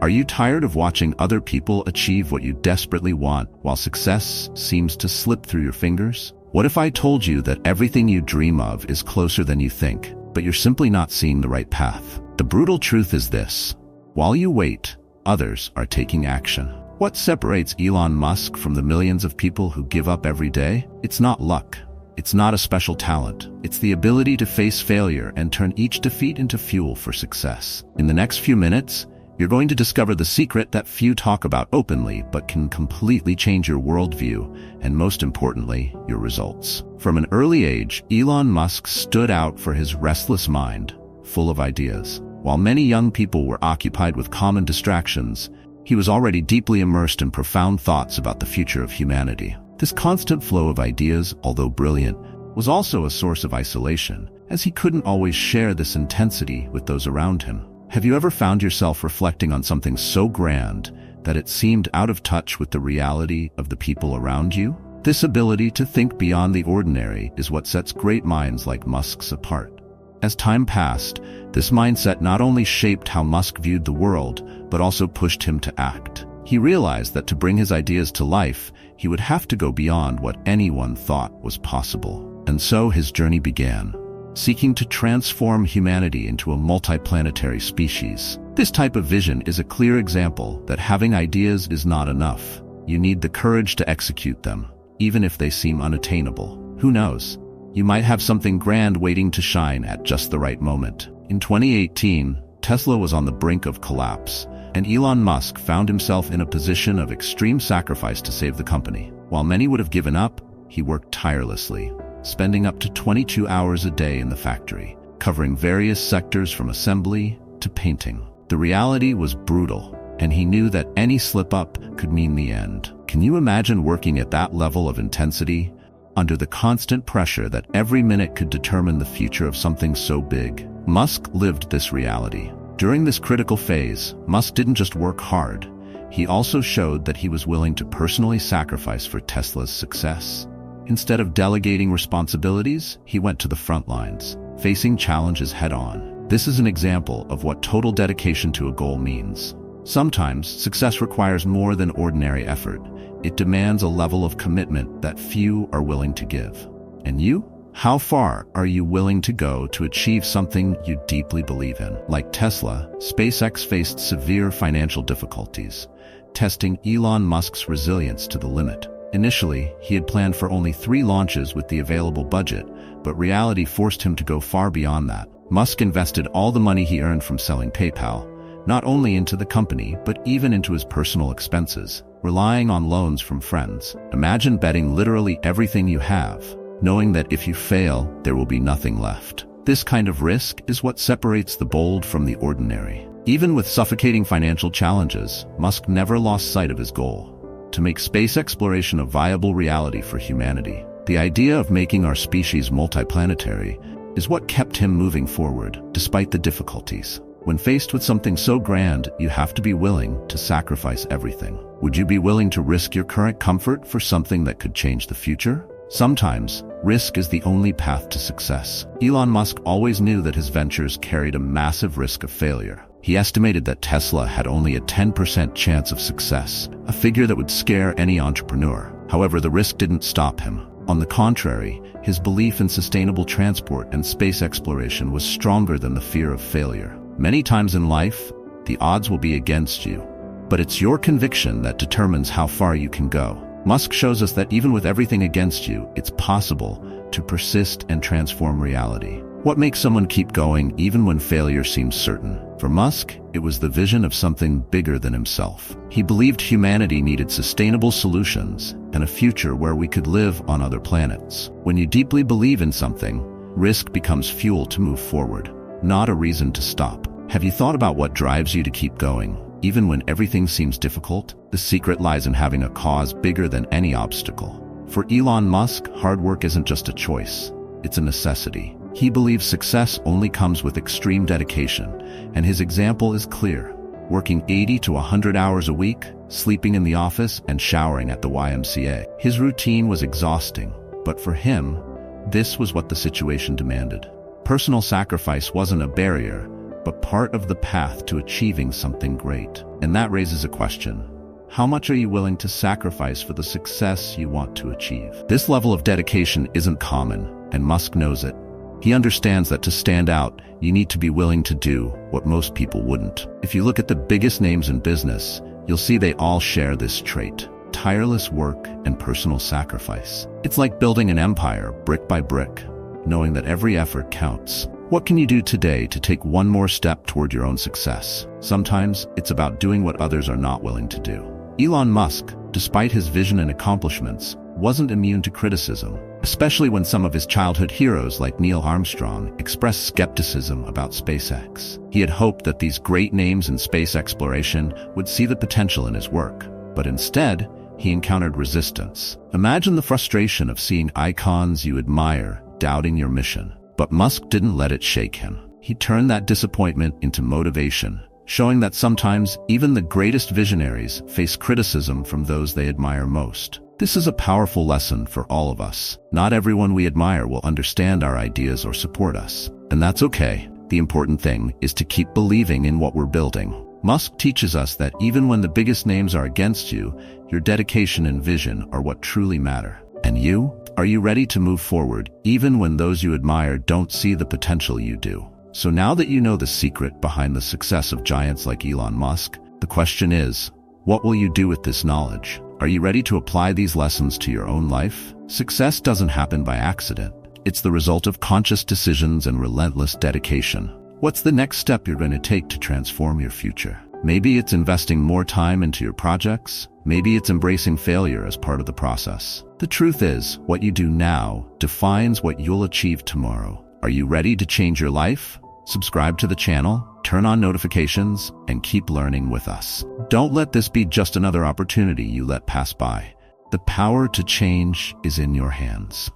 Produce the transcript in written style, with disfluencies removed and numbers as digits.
Are you tired of watching other people achieve what you desperately want while success seems to slip through your fingers? What if I told you that everything you dream of is closer than you think, but you're simply not seeing the right path? The brutal truth is this: while you wait, others are taking action. What separates Elon Musk from the millions of people who give up every day? It's not luck. It's not a special talent. It's the ability to face failure and turn each defeat into fuel for success. In the next few minutes, you're going to discover the secret that few talk about openly but can completely change your worldview and, most importantly, your results. From an early age, Elon Musk stood out for his restless mind, full of ideas. While many young people were occupied with common distractions, he was already deeply immersed in profound thoughts about the future of humanity. This constant flow of ideas, although brilliant, was also a source of isolation, as he couldn't always share this intensity with those around him. Have you ever found yourself reflecting on something so grand that it seemed out of touch with the reality of the people around you? This ability to think beyond the ordinary is what sets great minds like Musk's apart. As time passed, this mindset not only shaped how Musk viewed the world, but also pushed him to act. He realized that to bring his ideas to life, he would have to go beyond what anyone thought was possible. And so his journey began, seeking to transform humanity into a multiplanetary species. This type of vision is a clear example that having ideas is not enough. You need the courage to execute them, even if they seem unattainable. Who knows? You might have something grand waiting to shine at just the right moment. In 2018, Tesla was on the brink of collapse, and Elon Musk found himself in a position of extreme sacrifice to save the company. While many would have given up, he worked tirelessly, spending up to 22 hours a day in the factory, covering various sectors from assembly to painting. The reality was brutal, and he knew that any slip-up could mean the end. Can you imagine working at that level of intensity, under the constant pressure that every minute could determine the future of something so big? Musk lived this reality. During this critical phase, Musk didn't just work hard, he also showed that he was willing to personally sacrifice for Tesla's success. Instead of delegating responsibilities, he went to the front lines, facing challenges head-on. This is an example of what total dedication to a goal means. Sometimes, success requires more than ordinary effort. It demands a level of commitment that few are willing to give. And you? How far are you willing to go to achieve something you deeply believe in? Like Tesla, SpaceX faced severe financial difficulties, testing Elon Musk's resilience to the limit. Initially, he had planned for only 3 launches with the available budget, but reality forced him to go far beyond that. Musk invested all the money he earned from selling PayPal, not only into the company, but even into his personal expenses, relying on loans from friends. Imagine betting literally everything you have, knowing that if you fail, there will be nothing left. This kind of risk is what separates the bold from the ordinary. Even with suffocating financial challenges, Musk never lost sight of his goal: to make space exploration a viable reality for humanity. The idea of making our species multiplanetary is what kept him moving forward, despite the difficulties. When faced with something so grand, you have to be willing to sacrifice everything. Would you be willing to risk your current comfort for something that could change the future? Sometimes, risk is the only path to success. Elon Musk always knew that his ventures carried a massive risk of failure. He estimated that Tesla had only a 10% chance of success, a figure that would scare any entrepreneur. However, the risk didn't stop him. On the contrary, his belief in sustainable transport and space exploration was stronger than the fear of failure. Many times in life, the odds will be against you, but it's your conviction that determines how far you can go. Musk shows us that even with everything against you, it's possible to persist and transform reality. What makes someone keep going even when failure seems certain? For Musk, it was the vision of something bigger than himself. He believed humanity needed sustainable solutions and a future where we could live on other planets. When you deeply believe in something, risk becomes fuel to move forward, not a reason to stop. Have you thought about what drives you to keep going, even when everything seems difficult? The secret lies in having a cause bigger than any obstacle. For Elon Musk, hard work isn't just a choice, it's a necessity. He believes success only comes with extreme dedication, and his example is clear: working 80 to 100 hours a week, sleeping in the office, and showering at the YMCA. His routine was exhausting, but for him, this was what the situation demanded. Personal sacrifice wasn't a barrier, but part of the path to achieving something great. And that raises a question. How much are you willing to sacrifice for the success you want to achieve? This level of dedication isn't common, and Musk knows it. He understands that to stand out, you need to be willing to do what most people wouldn't. If you look at the biggest names in business, you'll see they all share this trait: tireless work and personal sacrifice. It's like building an empire brick by brick, knowing that every effort counts. What can you do today to take one more step toward your own success? Sometimes it's about doing what others are not willing to do. Elon Musk, despite his vision and accomplishments, wasn't immune to criticism, especially when some of his childhood heroes like Neil Armstrong expressed skepticism about SpaceX. He had hoped that these great names in space exploration would see the potential in his work, but instead, he encountered resistance. Imagine the frustration of seeing icons you admire doubting your mission. But Musk didn't let it shake him. He turned that disappointment into motivation, showing that sometimes even the greatest visionaries face criticism from those they admire most. This is a powerful lesson for all of us. Not everyone we admire will understand our ideas or support us, and that's okay. The important thing is to keep believing in what we're building. Musk teaches us that even when the biggest names are against you, your dedication and vision are what truly matter. And you? Are you ready to move forward, even when those you admire don't see the potential you do? So now that you know the secret behind the success of giants like Elon Musk, the question is, what will you do with this knowledge? Are you ready to apply these lessons to your own life? Success doesn't happen by accident. It's the result of conscious decisions and relentless dedication. What's the next step you're going to take to transform your future? Maybe it's investing more time into your projects. Maybe it's embracing failure as part of the process. The truth is, what you do now defines what you'll achieve tomorrow. Are you ready to change your life? Subscribe to the channel, turn on notifications, and keep learning with us. Don't let this be just another opportunity you let pass by. The power to change is in your hands.